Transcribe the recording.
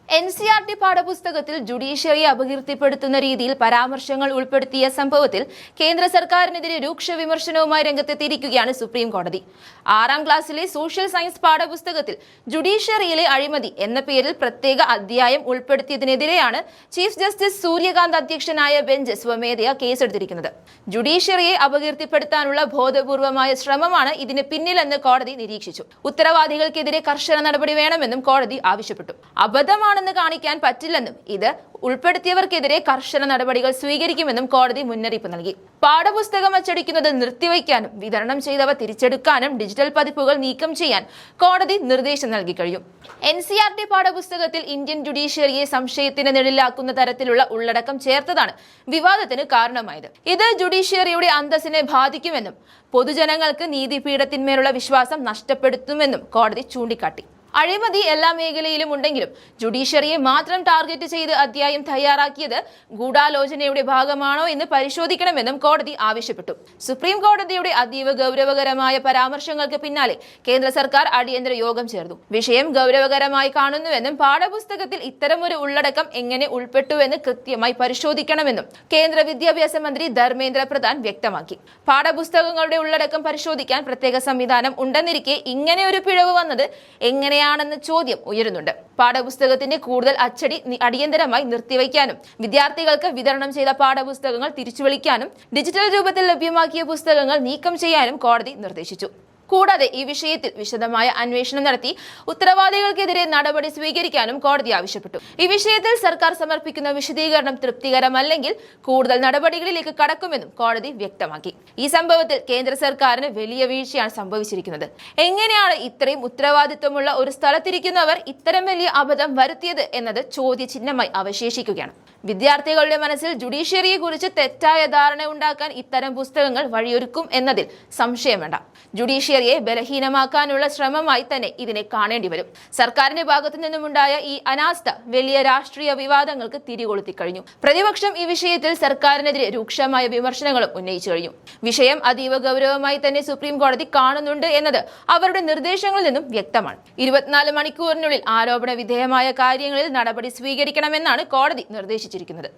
NCERT പാഠപുസ്തകത്തിൽ ജുഡീഷ്യറിയെ അപകീർത്തിപ്പെടുത്തുന്ന രീതിയിൽ പരാമർശങ്ങൾ ഉൾപ്പെടുത്തിയ സംഭവത്തിൽ കേന്ദ്ര സർക്കാരിനെതിരെ രൂക്ഷ വിമർശനവുമായി രംഗത്തെത്തിയിരിക്കുകയാണ് സുപ്രീം കോടതി. 6ാം ക്ലാസ്സിലെ സോഷ്യൽ സയൻസ് പാഠപുസ്തകത്തിൽ ജുഡീഷ്യറിയിലെ അഴിമതി എന്ന പേരിൽ പ്രത്യേക അധ്യായം ഉൾപ്പെടുത്തിയതിനെതിരെയാണ് ചീഫ് ജസ്റ്റിസ് സൂര്യകാന്ത് അധ്യക്ഷനായ ബെഞ്ച് സ്വമേധയാ കേസെടുത്തിരിക്കുന്നത്. ജുഡീഷ്യറിയെ അപകീർത്തിപ്പെടുത്താനുള്ള ബോധപൂർവമായ ശ്രമമാണ് ഇതിന് പിന്നിലെന്ന് കോടതി നിരീക്ഷിച്ചു. ഉത്തരവാദികൾക്കെതിരെ കർശന നടപടി വേണമെന്നും കോടതി ആവശ്യപ്പെട്ടു. അബദ്ധമാണെന്ന് കാണിക്കാൻ പറ്റില്ലെന്നും ഇത് ഉൾപ്പെടുത്തിയവർക്കെതിരെ കർശന നടപടികൾ സ്വീകരിക്കുമെന്നും കോടതി മുന്നറിയിപ്പ് നൽകി. പാഠപുസ്തകം അച്ചടിക്കുന്നത് നിർത്തിവയ്ക്കാനും വിതരണം ചെയ്തവ തിരിച്ചെടുക്കാനും ഡിജിറ്റൽ പതിപ്പുകൾ നീക്കം ചെയ്യാൻ കോടതി നിർദ്ദേശം നൽകി കഴിഞ്ഞു. NCERT പാഠപുസ്തകത്തിൽ ഇന്ത്യൻ ജുഡീഷ്യറിയെ സംശയത്തിന് നിഴലിലാക്കുന്ന തരത്തിലുള്ള ഉള്ളടക്കം ചേർത്തതാണ് വിവാദത്തിന് കാരണമായത്. ഇത് ജുഡീഷ്യറിയുടെ അന്തസ്സിനെ ബാധിക്കുമെന്നും പൊതുജനങ്ങൾക്ക് നീതിപീഠത്തിന്മേലുള്ള വിശ്വാസം നഷ്ടപ്പെടുത്തുമെന്നും കോടതി ചൂണ്ടിക്കാട്ടി. അഴിമതി എല്ലാ മേഖലയിലും ഉണ്ടെങ്കിലും ജുഡീഷ്യറിയെ മാത്രം ടാർഗറ്റ് ചെയ്ത് അധ്യായം തയ്യാറാക്കിയത് ഗൂഢാലോചനയുടെ ഭാഗമാണോ എന്ന് പരിശോധിക്കണമെന്നും കോടതി ആവശ്യപ്പെട്ടു. സുപ്രീം കോടതിയുടെ അതീവ ഗൗരവകരമായ പരാമർശങ്ങൾക്ക് പിന്നാലെ കേന്ദ്ര സർക്കാർ അടിയന്തര യോഗം ചേർന്നു. വിഷയം ഗൗരവകരമായി കാണുന്നുവെന്നും പാഠപുസ്തകത്തിൽ ഇത്തരമൊരു ഉള്ളടക്കം എങ്ങനെ ഉൾപ്പെട്ടുവെന്ന് കൃത്യമായി പരിശോധിക്കണമെന്നും കേന്ദ്ര വിദ്യാഭ്യാസ മന്ത്രി ധർമ്മേന്ദ്ര പ്രധാൻ വ്യക്തമാക്കി. പാഠപുസ്തകങ്ങളുടെ ഉള്ളടക്കം പരിശോധിക്കാൻ പ്രത്യേക സംവിധാനം ഉണ്ടെന്നിരിക്കെ ഇങ്ങനെ ഒരു പിഴവ് വന്നത് എങ്ങനെയാണെന്ന ചോദ്യം ഉയരുന്നുണ്ട്. പാഠപുസ്തകത്തിന്റെ കൂടുതൽ അച്ചടി അടിയന്തരമായി നിർത്തിവയ്ക്കാനും വിദ്യാർത്ഥികൾക്ക് വിതരണം ചെയ്ത പാഠപുസ്തകങ്ങൾ തിരിച്ചുവിളിക്കാനും ഡിജിറ്റൽ രൂപത്തിൽ ലഭ്യമാക്കിയ പുസ്തകങ്ങൾ നീക്കം ചെയ്യാനും കോടതി നിർദ്ദേശിച്ചു. കൂടാതെ ഈ വിഷയത്തിൽ വിശദമായ അന്വേഷണം നടത്തി ഉത്തരവാദികൾക്കെതിരെ നടപടി സ്വീകരിക്കാനും കോടതി ആവശ്യപ്പെട്ടു. ഈ വിഷയത്തിൽ സർക്കാർ സമർപ്പിക്കുന്ന വിശദീകരണം തൃപ്തികരമല്ലെങ്കിൽ കൂടുതൽ നടപടികളിലേക്ക് കടക്കുമെന്നും കോടതി വ്യക്തമാക്കി. ഈ സംഭവത്തിൽ കേന്ദ്ര സർക്കാരിന് വലിയ വീഴ്ചയാണ് സംഭവിച്ചിരിക്കുന്നത്. എങ്ങനെയാണ് ഇത്രയും ഉത്തരവാദിത്വമുള്ള ഒരു സ്ഥലത്തിരിക്കുന്നവർ ഇത്തരം വലിയ അബദ്ധം വരുത്തിയത് എന്നത് ചോദ്യചിഹ്നമായി അവശേഷിക്കുകയാണ്. വിദ്യാർത്ഥികളുടെ മനസ്സിൽ ജുഡീഷ്യറിയെ കുറിച്ച് തെറ്റായ ധാരണ ഉണ്ടാക്കാൻ ഇത്തരം പുസ്തകങ്ങൾ വഴിയൊരുക്കും എന്നതിൽ സംശയം വേണ്ട. ജുഡീഷ്യറിയെ ബലഹീനമാക്കാനുള്ള ശ്രമമായി തന്നെ ഇതിനെ കാണേണ്ടി വരും. സർക്കാരിന്റെ ഭാഗത്തു നിന്നുമുണ്ടായ ഈ അനാസ്ഥ വലിയ രാഷ്ട്രീയ വിവാദങ്ങൾക്ക് തിരികൊളുത്തി കഴിഞ്ഞു. പ്രതിപക്ഷം ഈ വിഷയത്തിൽ സർക്കാരിനെതിരെ രൂക്ഷമായ വിമർശനങ്ങളും ഉന്നയിച്ചു കഴിഞ്ഞു. വിഷയം അതീവ ഗൗരവമായി തന്നെ സുപ്രീം കോടതി കാണുന്നുണ്ട് എന്നത് അവരുടെ നിർദ്ദേശങ്ങളിൽ നിന്നും വ്യക്തമാണ്. 24 മണിക്കൂറിനുള്ളിൽ ആരോപണ വിധേയമായ കാര്യങ്ങളിൽ നടപടി സ്വീകരിക്കണമെന്നാണ് കോടതി നിർദ്ദേശിച്ചിരിക്കുന്നത്.